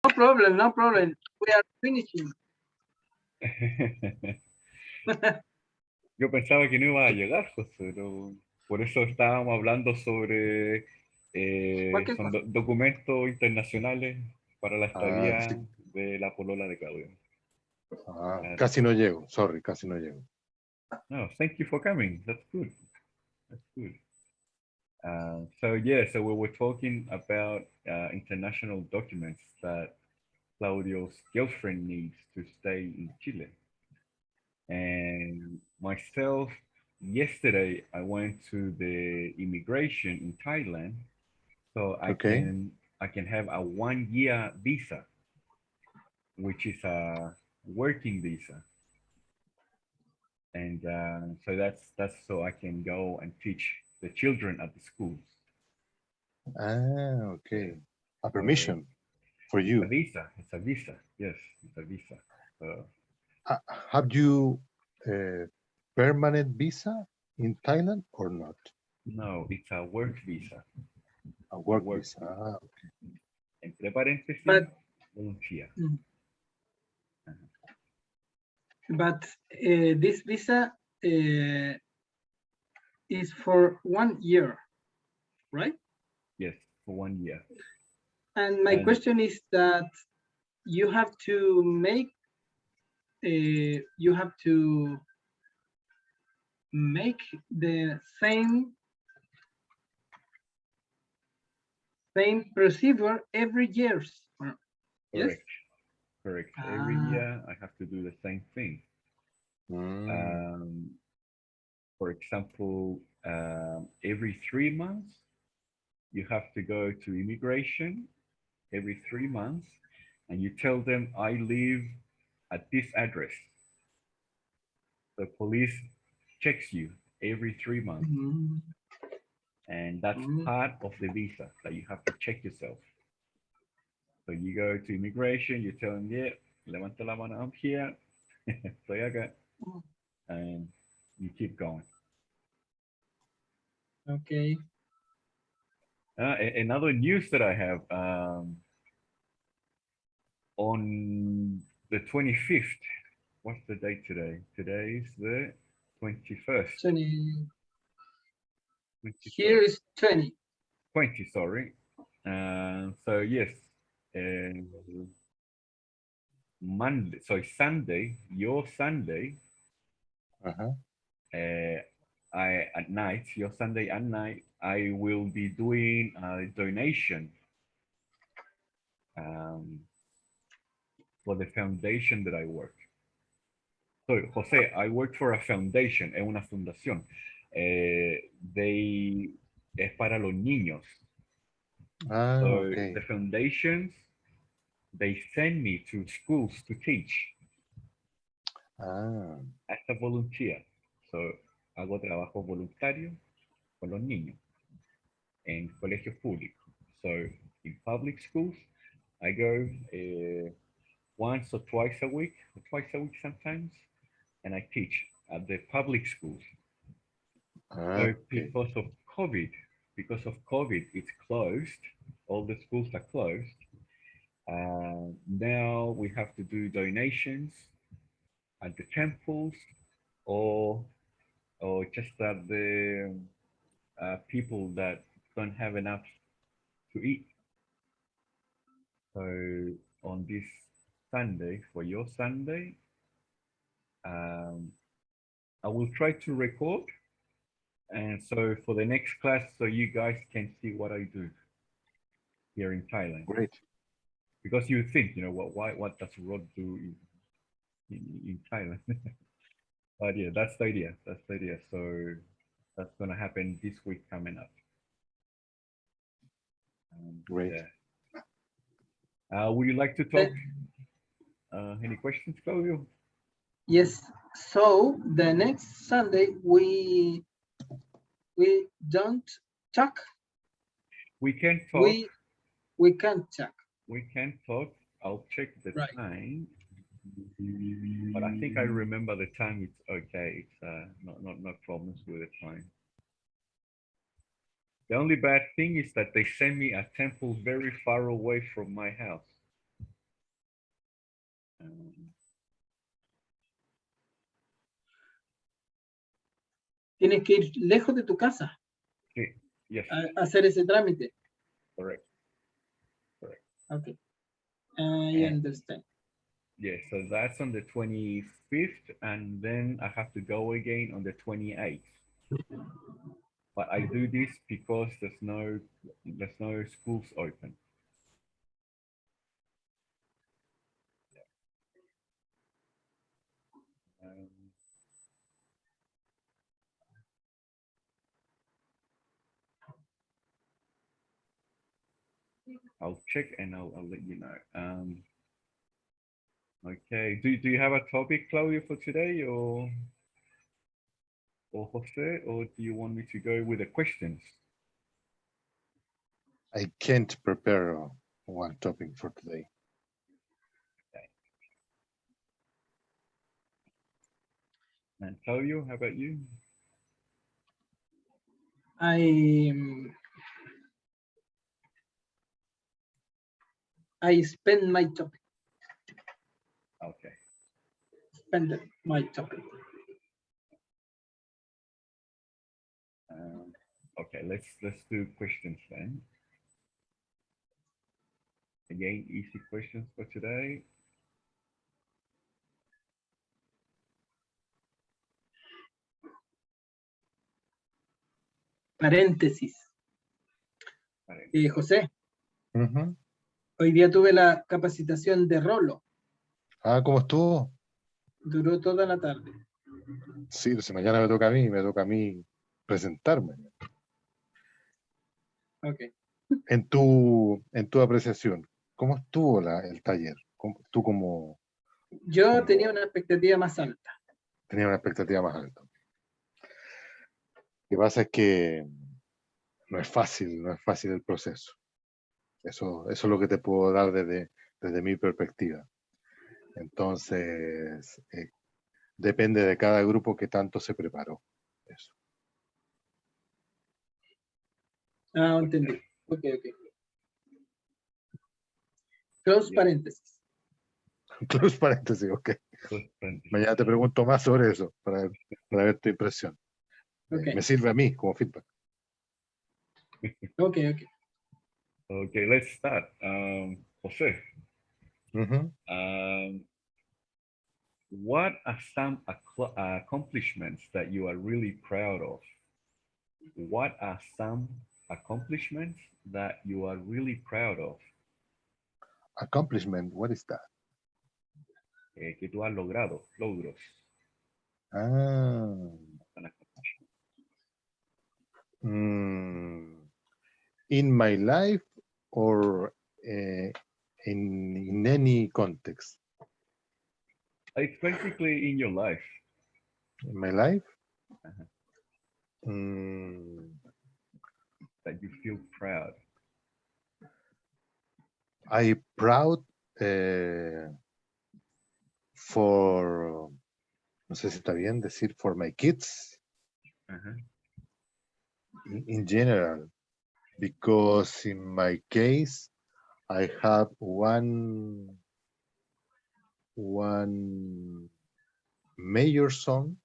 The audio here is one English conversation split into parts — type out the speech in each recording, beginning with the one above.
No problem, no problem. We are finishing. Yo pensaba que no iba a llegar, José, por eso estábamos hablando sobre Cualquier son cosa. documentos internacionales para la Ah, sí. estadía de la polola de Claudio. Claro. Casi no llego, sorry, casi no llego. No, thank you for coming. That's good. That's good. So yeah, so we were talking about international documents that Claudio's girlfriend needs to stay in Chile. And myself, yesterday I went to the immigration in Thailand, so Okay. I can have a 1 year visa, which is a working visa, and so that's so I can go and teach the children at the schools. Ah, okay. A So permission for it's a you. visa. It's a visa. Yes, it's a visa. So Have you permanent visa in Thailand or not? no, it's a work visa. A work Work. visa. Ah, okay. Entre paréntesis, But volunteer. but this visa is for 1 year, right? Yes, for 1 year. And my question is that you have to make you have to make the same procedure every year. Yes. Correct. Correct. Every year I have to do the same thing. For example, every 3 months, you have to go to immigration every 3 months, and you tell them I live at this address. The police checks you every 3 months, and that's part of the visa that you have to check yourself. So you go to immigration, you tell them, yeah, levanta la mano, I'm here, estoy acá, and you keep going. Okay. Another news that I have, on the 25th, what's the date today? Today is the 21st. 20. 21st. Here is 20. 20, sorry. So yes, Monday, so Sunday, your Sunday, at night, your Sunday at night, I will be doing a donation for the foundation that I work. So, Jose, I work for a foundation, es una fundación. Es para los niños. Ah, So okay. the foundations, they send me to schools to teach as a volunteer. So hago trabajo voluntario con los niños en colegios públicos. So in public schools, I go once or twice a week sometimes, and I teach at the public schools. So Okay. because of COVID, it's closed. All the schools are closed. Now we have to do donations at the temples, or just at the people that don't have enough to eat. So on this Sunday, for your Sunday, I will try to record, and so for the next class, so you guys can see what I do here in Thailand. Great. Because you think, what does Rod do in Thailand? But yeah, that's the idea. That's the idea. So that's gonna happen this week coming up. Great. Yeah. Would you like to talk? Any questions, Claudio? Yes. So the next Sunday we don't talk. We can talk. We can't talk. We can talk. I'll check the Right. time. But I think I remember the time. It's okay. It's not problems with the time. The only bad thing is that they send me a temple very far away from my house. tienes que ir lejos de tu casa Yes, a hacer ese trámite. correct. Okay, I And- understand. Yeah, so that's on the 25th, and then I have to go again on the 28th. But I do this because there's no schools open. Um, I'll check and I'll let you know. Okay. Do you have a topic, Claudio, for today, or Jose, or do you want me to go with the questions? I can't prepare one topic for today. And Claudio, how about you? I spend my topic. Okay. Spend my topic. Okay, let's do questions then. Again, easy questions for today. Paréntesis. Vale. José, Ujú. hoy día tuve la capacitación de Rolo. Ah, ¿cómo estuvo? Duró toda la tarde. Sí, si mañana me toca a mí presentarme. Ok. En tu apreciación, ¿cómo estuvo el taller? Tú como Yo tenía una expectativa más alta. tenías una expectativa más alta. Lo que pasa es que no es fácil el proceso. Eso es lo que te puedo dar desde mi perspectiva. Entonces, depende de cada grupo que tanto se preparó. Eso. Ah, entendí. Ok. Close Yeah. paréntesis. Close paréntesis, ok. Mañana te pregunto más sobre eso para ver tu impresión. Ok. Me sirve a mí como feedback. Ok. Okay, let's start. Jose, Ujú. what are some accomplishments that you are really proud of? What are some accomplishments that you are really proud of? Accomplishment, what is that? Que tú has logrado, logros. Ah, An accomplishment. in my life or in any context? It's basically in your life. In my life? Uh-huh. That you feel proud. I proud for, no sé si está bien decir for my kids Uh-huh. in general, because in my case, I have one major son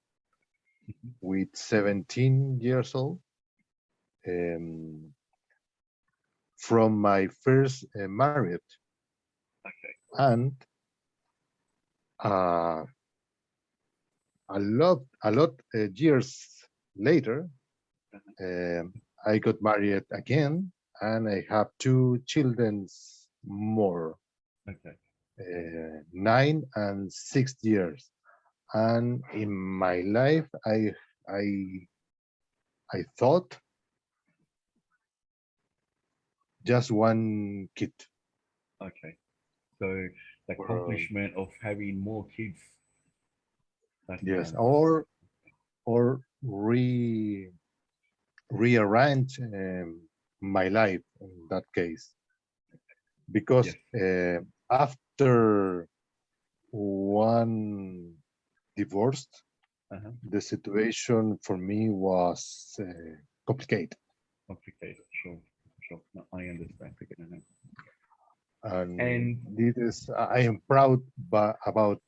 with 17 years old from my first marriage. Okay. And a lot years later, I got married again, and I have 2 children more, Okay. 9 and 6 years. And in my life, I thought just one kid. Okay. So the accomplishment of having more kids. Yes, or rearrange my life in that case, because yes. After one divorce, the situation for me was complicated. Complicated, sure. No, I understand. And this is, I am proud about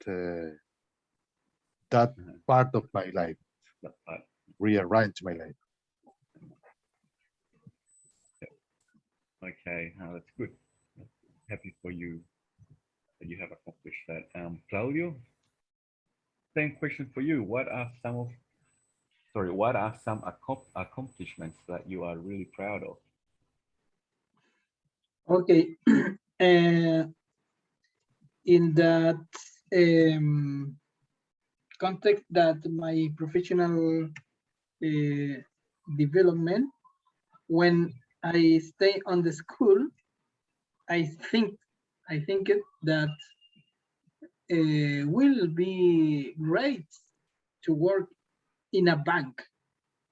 that part of my life. That part. rearrange my life. Okay, that's good. Happy for you that you have accomplished that. Claudio, same question for you. What are some accomplishments that you are really proud of? Okay. In that context, that my professional development, when I stay on the school, I think that will be great to work in a bank,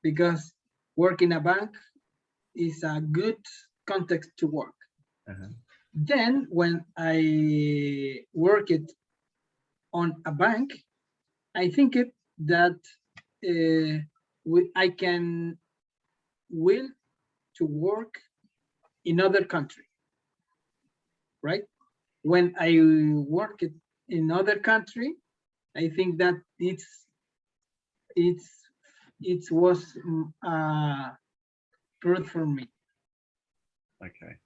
because work in a bank is a good context to work. Uh-huh. Then when I work it on a bank, I think that I can will to work in other country, right? When I work it in other country, I think that it was good for me. Okay.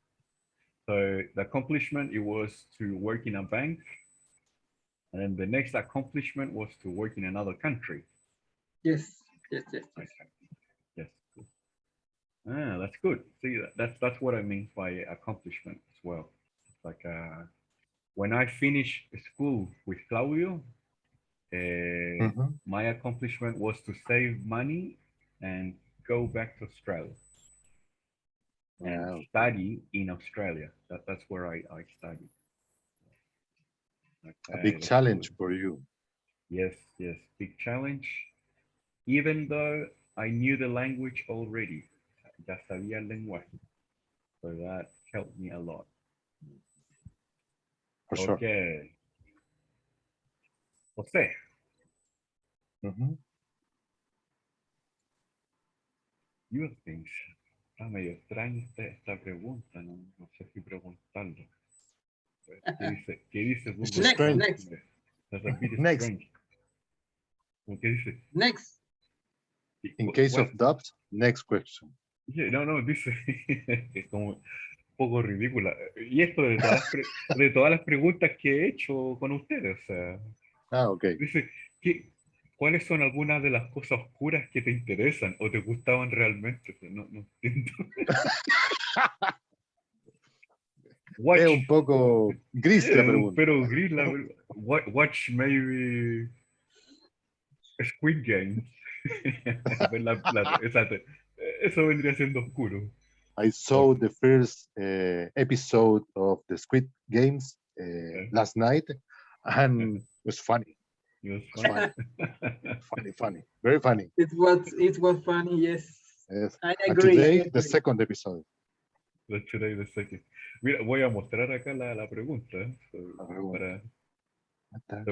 So the accomplishment, it was to work in a bank. And then the next accomplishment was to work in another country. Yes. Okay. Yes. Cool. That's good. See, that's what I mean by accomplishment as well. Like when I finished school with Claudio, my accomplishment was to save money and go back to Australia and study in Australia. That's where I studied. Okay, a big challenge for you. Yes, big challenge. Even though I knew the language already, ya sabía el lenguaje. So that helped me a lot. For sure. Okay. José. You think, está medio extraña esta pregunta, no sé si preguntarlo. ¿Qué dice Google? Next. That's a bit Next. strange. ¿Qué dice? Next. In case of doubt, next question. Yeah, no, dice, es como un poco ridícula. Y esto de todas las preguntas que he hecho con ustedes, o sea. Ok. Dice, ¿cuáles son algunas de las cosas oscuras que te interesan o te gustaban realmente? No entiendo. Es un poco gris la pregunta. Pero gris la watch maybe Squid Games. Eso vendría siendo oscuro. I saw the first episode of the Squid Games last night, and it was funny. It was funny, very funny. It was funny, yes. I agree. And today, the second episode. Today, the second. Mira, voy a mostrar acá la pregunta. So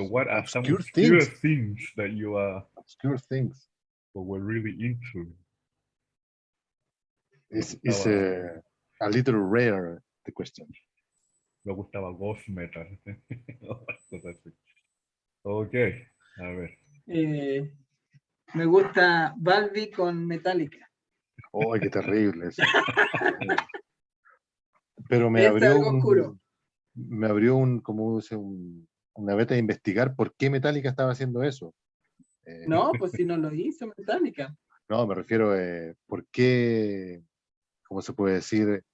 what are some obscure things that you are were really into? It's a little rare, the question. Me gustaba ghost metal. Ok, a ver. Me gusta Balbi con Metallica. Oh, qué terrible eso. Pero me abrió una beta de investigar por qué Metallica estaba haciendo eso. No, pues si no lo hizo Metallica. No, me refiero por qué, ¿cómo se puede decir?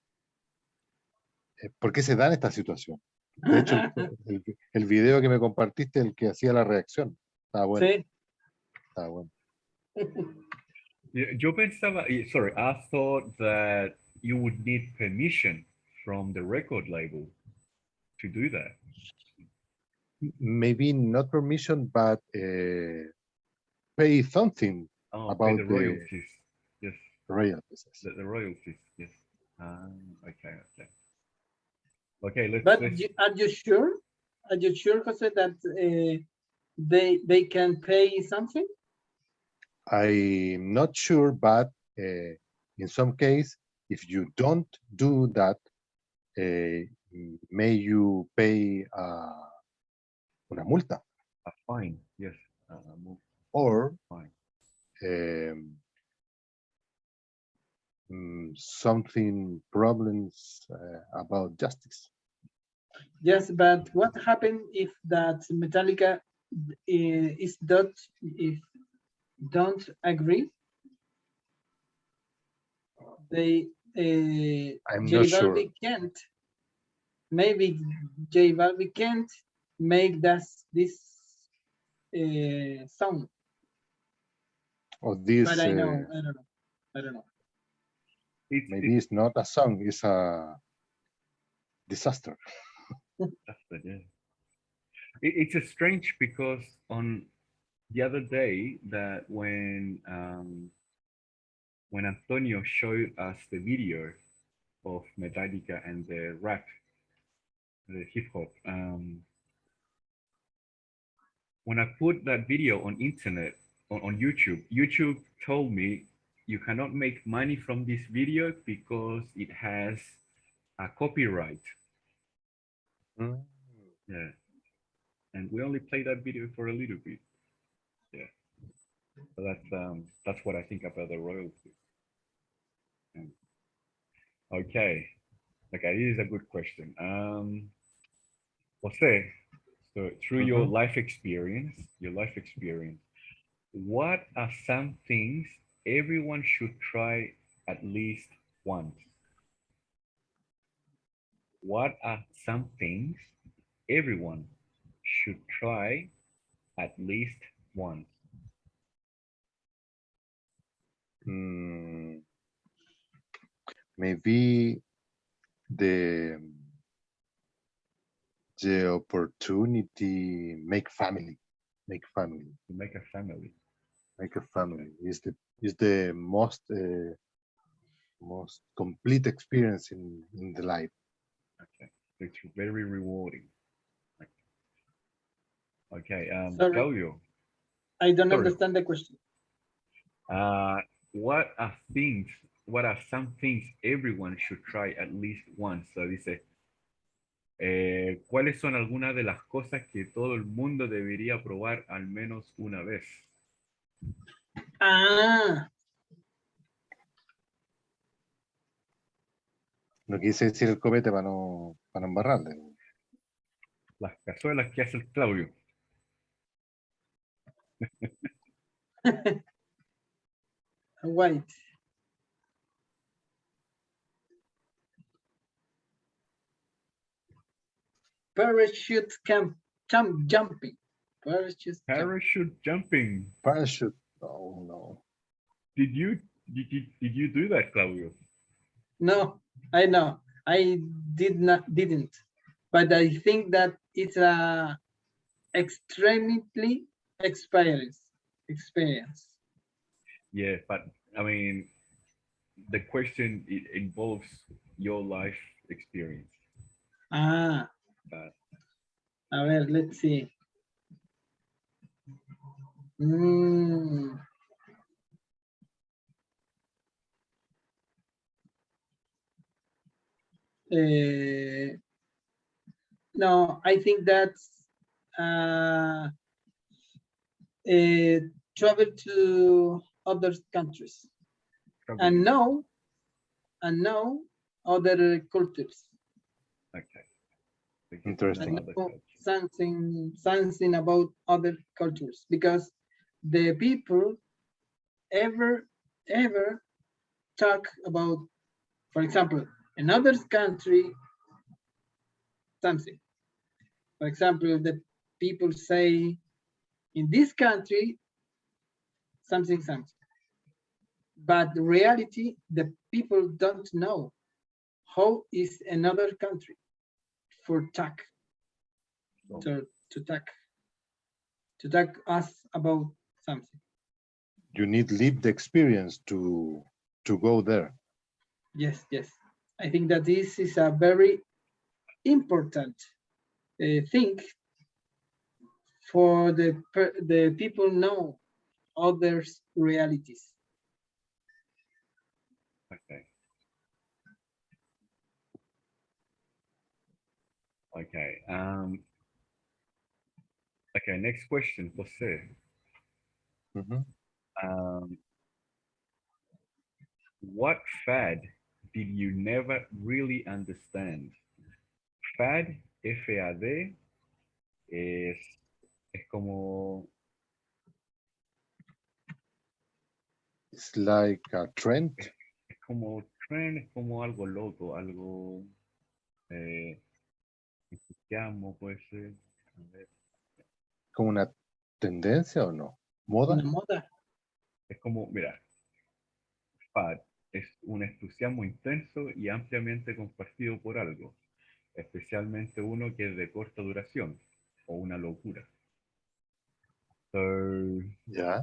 ¿Por qué se da en esta situación? De hecho, el video que me compartiste, el que hacía la reacción, estaba bueno. Sí. Estaba bueno. Yo pensaba, sorry, I thought that you would need permission from the record label to do that. Maybe not permission, but pay something about the royalties. Yes. Royalties. The royalties. Yes. Okay. Okay. Let's. Are you sure? Are you sure, Jose, that they can pay something? I'm not sure, but in some case, if you don't do that, may you pay una multa. A fine, yes. Or fine. something problems about justice. Yes, but what happened if that Metallica is not if don't agree? They I'm J not sure. Balvin can't. Maybe J Balvin can't make this song. Or this But I know, I don't know. I don't know. maybe it's not a song, it's a disaster. Yeah. It's a strange because on the other day that when Antonio showed us the video of Metallica and the rap, the hip hop, when I put that video on internet on YouTube, YouTube told me you cannot make money from this video because it has a copyright. Mm. Yeah. And we only played that video for a little bit. Yeah. So that's what I think about the royalties. Okay. Okay, this is a good question. Jose, so through your life experience, what are some things everyone should try at least once? What are some things everyone should try at least once? Maybe the opportunity make family To make a family. is the most complete experience in the life. Okay. It's very rewarding. Okay. Sorry, Claudio, I don't Sorry. understand the question. what are things, what are some things everyone should try at least once? So dice, ¿cuáles son algunas de las cosas que todo el mundo debería probar al menos una vez? Ah, No quise decir el copete para no embarrarle. Las cazuelas que hace el Claudio. white. Parachute jumping. Parachute jumping. Parachute. Oh no. Did you do that, Claudio? No, I know. I didn't. But I think that it's a extremely experience. Yeah, but I mean, the question it involves your life experience. Ah. But A ver, let's see. No, I think that's travel to other countries and know other cultures. Okay. Interesting. And know something about other cultures, because the people ever talk about, for example, another country, something. For example, the people say in this country something. But the reality, the people don't know how is another country for talk. To talk us about something. You need lived experience to go there. Yes. I think that this is a very important thing for the people know others' realities. Okay. Okay. Okay. Next question, Jose. What fad did you never really understand? Fad, F-A-D, es como, It's like a trend, es como trend, es como algo loco, algo entusiasmo, puede ser. A ver, como una tendencia o no. Una Moda. moda. es como, mira, fad es un entusiasmo intenso y ampliamente compartido por algo, especialmente uno que es de corta duración o una locura. So, Yeah.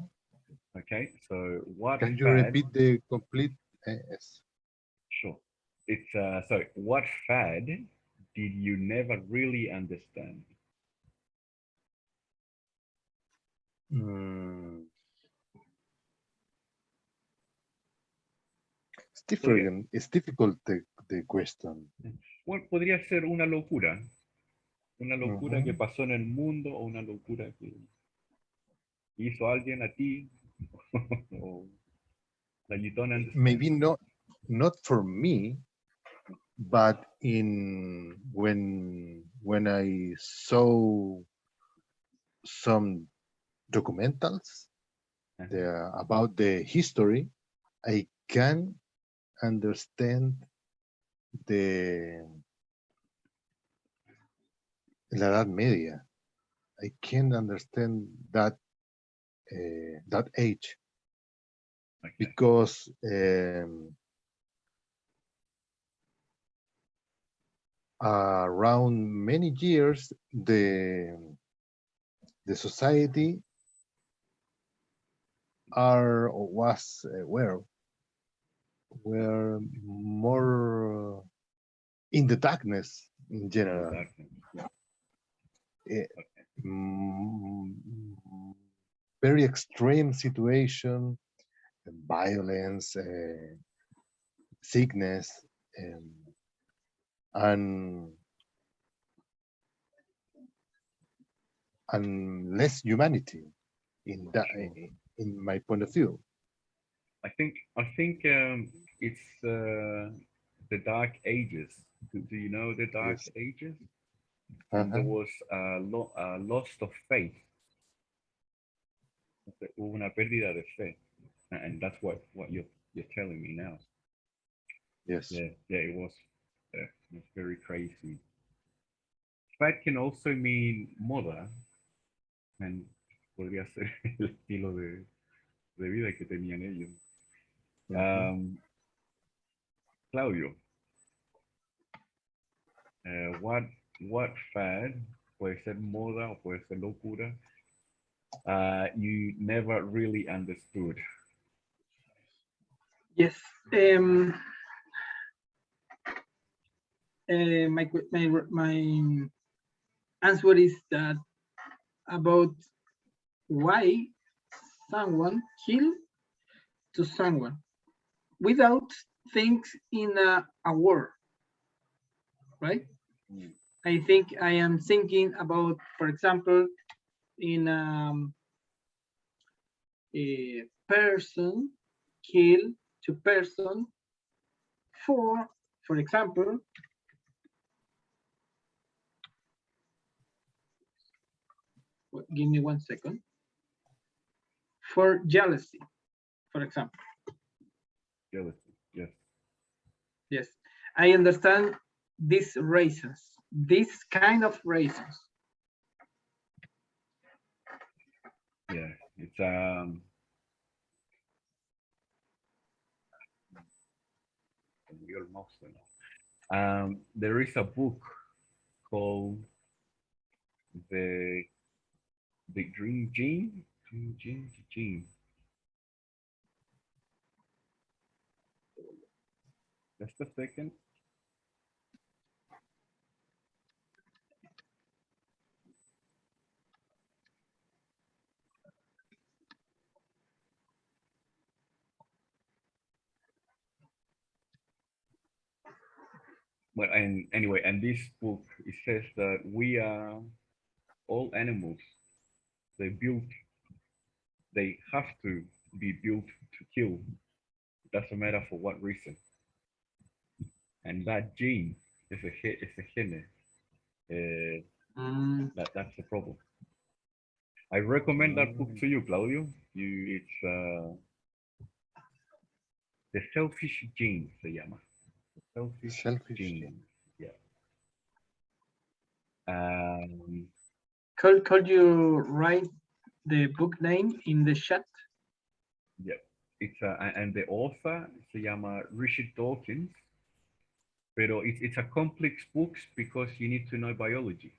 okay, so what Can you fad, repeat the complete? Yes. sure, it's, so what fad did you never really understand? Mm, it's Podría, different. It's difficult the question. bueno, podría ser una locura que Mhm. pasó en el mundo o una locura que hizo alguien a ti o la you don't understand. Maybe not for me, but in when I saw some documentals about the history, I can understand the la Edad Media. I can understand that age Okay. because around many years the society was were more in the darkness in general. Eh, Okay. mm, very extreme situation, violence, sickness, and less humanity in that Sure. in my point of view. I think it's the Dark Ages. Do you know the Dark Yes. Ages? And there Uh-huh. was a loss of faith. Hubo una pérdida de fe, and that's what you're telling me now. Yes. Yeah, it was very crazy. Fat can also mean moda, and podría ser el estilo de vida que tenían ellos. Mhm. Claudio, what fad, puede ser moda o puede ser locura, you never really understood. Yes. My answer is that about why someone kill to someone without things in a war, right? Mm. I think I am thinking about, for example, in a person kill to person for example, give me 1 second, for jealousy, for example. Jealousy, yes. Yes, I understand these reasons, this kind of reasons. Yeah, it's we almost know. There is a book called the Dream Gene. Gene. Just a second. But and anyway, and this book it says that we are all animals. They have to be built to kill. Doesn't matter for what reason. And that gene is a gene. That's the problem. I recommend that book to you, Claudio. It's The Selfish Gene, se llama. The Selfish Gene. Yeah. Could you write the book name in the chat? Yeah. It's and the author se llama Richard Dawkins. Pero it's a complex book because you need to know biology.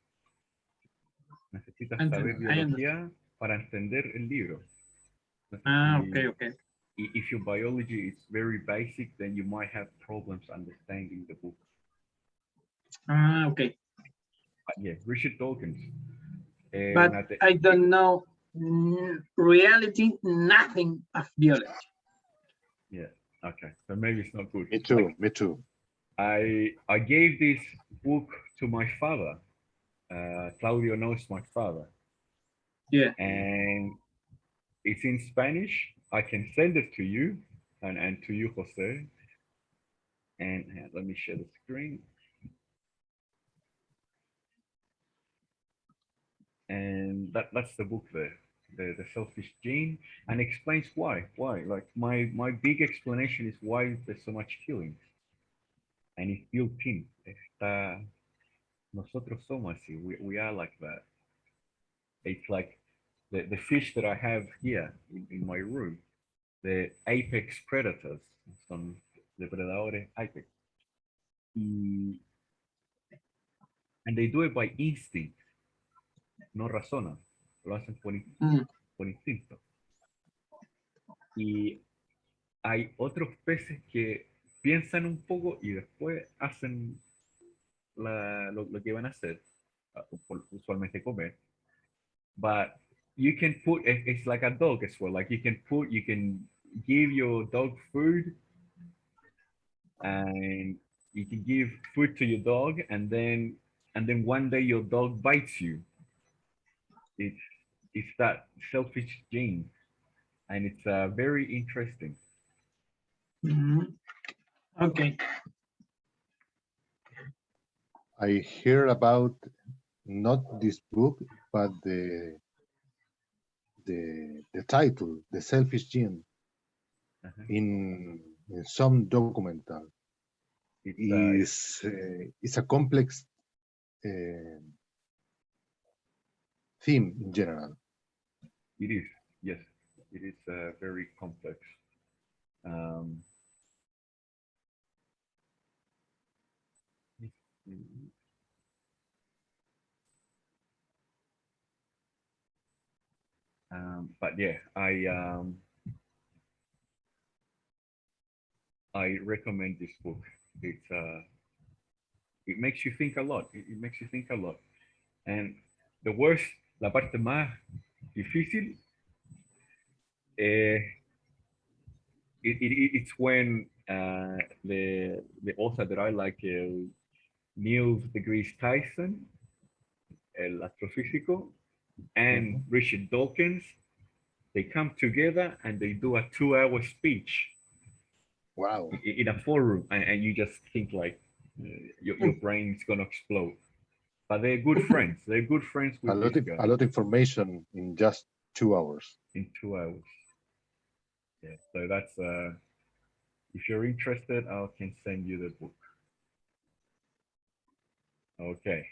Necesitas saber biología para entender el libro. Okay. If your biology is very basic, then you might have problems understanding the book. Okay. But yeah, Richard Dawkins. But I don't know reality, nothing of biology. Yeah, okay. So maybe it's not good. Me too, me too. I gave this book to my father. Claudio knows my father. Yeah. And it's in Spanish. I can send it to you and to you, Jose. And let me share the screen. And that's the book there, the Selfish Gene, and explains why. Like my big explanation is why there's so much killing. And it's built in. Nosotros somos así. We are like that. It's like the fish that I have here in my room, the apex predators, son depredadores apex. And they do it by instinct. No razonan. Lo hacen por instinto. Y hay otros peces que piensan un poco y después hacen lo que van a hacer, usualmente comer. But you can put, it's like a dog as well. Like you can give your dog food, and you can give food to your dog, and then one day your dog bites you. It's that selfish gene, and it's very interesting. Okay. I hear about not this book, but the title, The Selfish Gene, in some documental. It's a complex theme in general. It is, yes, it is very complex. But yeah, I recommend this book. It makes you think a lot. It makes you think a lot. And the worst, la parte más difícil, it's when the author that I like, Neil deGrasse Tyson, el astrofísico, and Richard Dawkins, they come together and they do a 2-hour speech. Wow. In a forum, and you just think like your brain's gonna explode. But they're good friends. They're good friends with a lot of information in just 2 hours. In 2 hours. Yeah. So that's if you're interested, I can send you the book. Okay.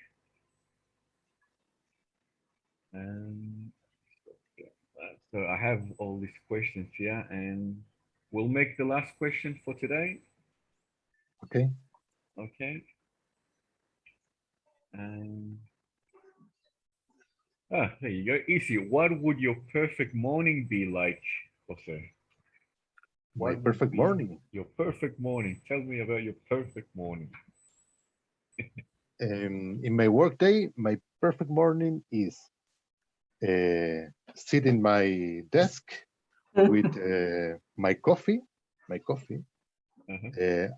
So I have all these questions here, and we'll make the last question for today. Okay. Okay. There you go. Easy. What would your perfect morning be like, Jose? My perfect morning. Your perfect morning. Tell me about your perfect morning. In my workday, my perfect morning is sit in my desk with my coffee,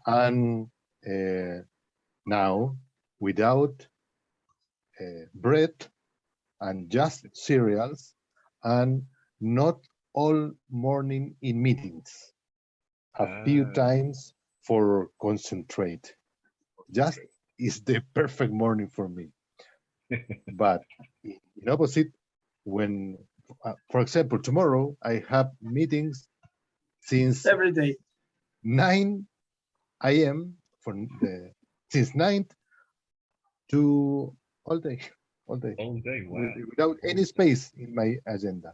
and now without bread and just cereals, and not all morning in meetings. a few Ah. times for concentrate. Just is the perfect morning for me. But in opposite, when, for example, tomorrow I have meetings since Every day. 9 a.m. since 9 to all day, all day, All day. Wow. without any space in my agenda.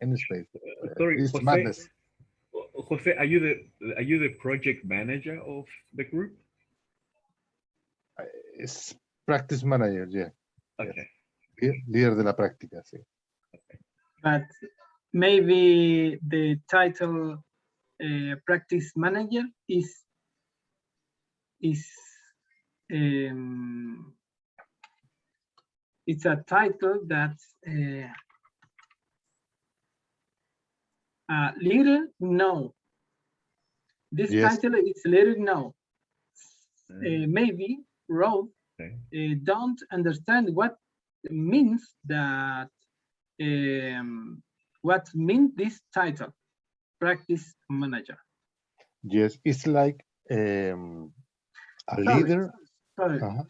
Any space. Sorry, It's Jose. madness. Jose, are you the project manager of the group? It's practice manager, yeah. Okay. Líder de la práctica, sí. But maybe the title practice manager is um, it's a title that little no. This Yes. title is little no. Mm. Maybe Rob Okay. don't understand what means that what means this title, practice manager. Yes, it's like a leader. Sorry. Uh-huh.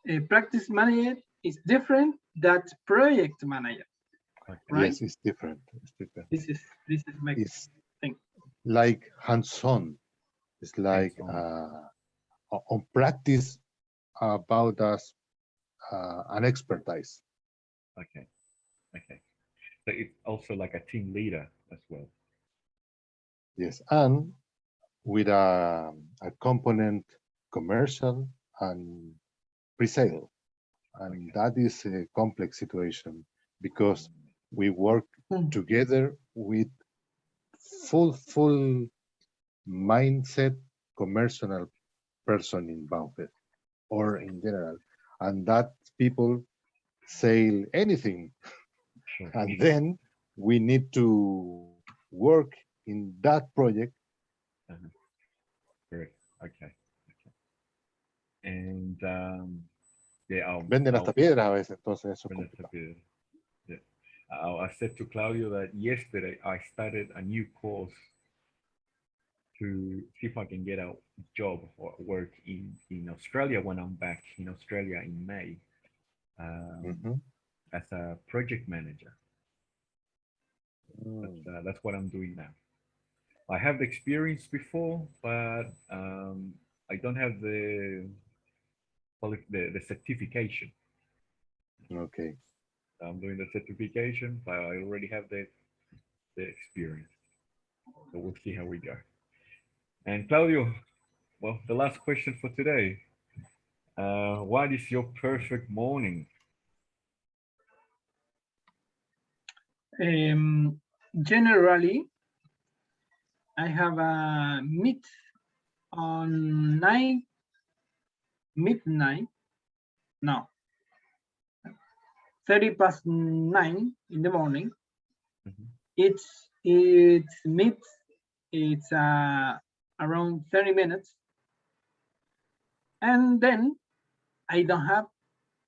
A practice manager is different that project manager. Okay. Right? Yes, it's different. It's different. This is my It's thing. like hands-on. It's like Hands-on. on practice about us an expertise. Okay. Okay. So it's also like a team leader as well. Yes, and with a component commercial and pre-sale, and Okay. that is a complex situation because we work Hmm. together with full mindset commercial person involved or in general, and that people sell anything, Sure. and then we need to work in that project. Great. Okay. Okay. And yeah, Venden hasta piedras a veces, entonces eso es Vanessa complicado. Pierre. Yeah. I said to Claudio that yesterday I started a new course to see if I can get a job or work in Australia when I'm back in Australia in May Mhm. as a project manager. That's what I'm doing now. I have the experience before, but I don't have the certification. Okay. I'm doing the certification, but I already have the experience. So we'll see how we go. And Claudio, well, the last question for today. What is your perfect morning? Generally, I have a meet on midnight. No, 30 past 9 in the morning. Mhm. It's meet. It's around 30 minutes, and then I don't have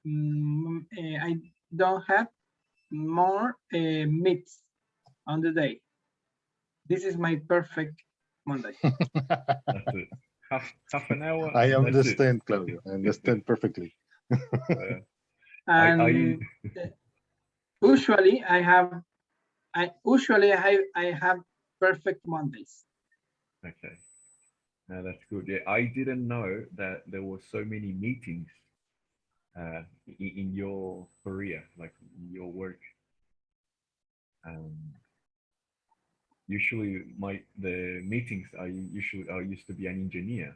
I don't have more meets on the day. This is my perfect Monday. That's it. Half an hour. I And that's it. understand, Claudio. I understand perfectly. And usually I have perfect Mondays. Okay. Now that's good. Yeah, I didn't know that there were so many meetings in your career, like in your work. Um, usually, the meetings I used to be an engineer,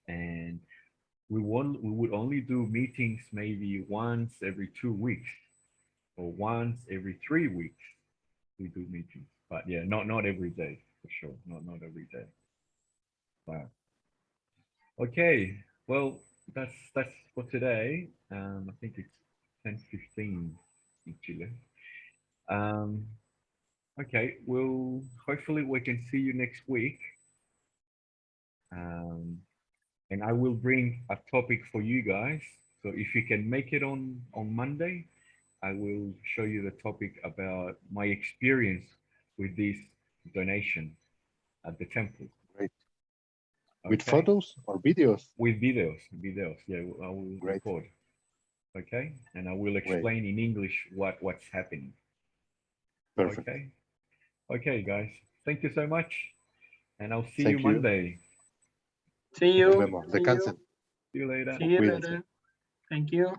and we would only do meetings maybe once every 2 weeks or once every 3 weeks. We do meetings, but yeah, not every day for sure. Not every day. Wow. Okay. Well, that's for today. I think it's 10:15 in Chile. Um, okay. Well, hopefully we can see you next week. And I will bring a topic for you guys. So if you can make it on Monday, I will show you the topic about my experience with this donation. at the temple. Great. With Okay? photos or videos? With videos. Yeah, I will Great. record. Okay, and I will explain in English what's happening. Perfect. Okay, guys. Thank you so much, and I'll see Thank you you. Monday. See Nos you. vemos. See you. Descansen. See you later. See you Cuídense. later. Thank you.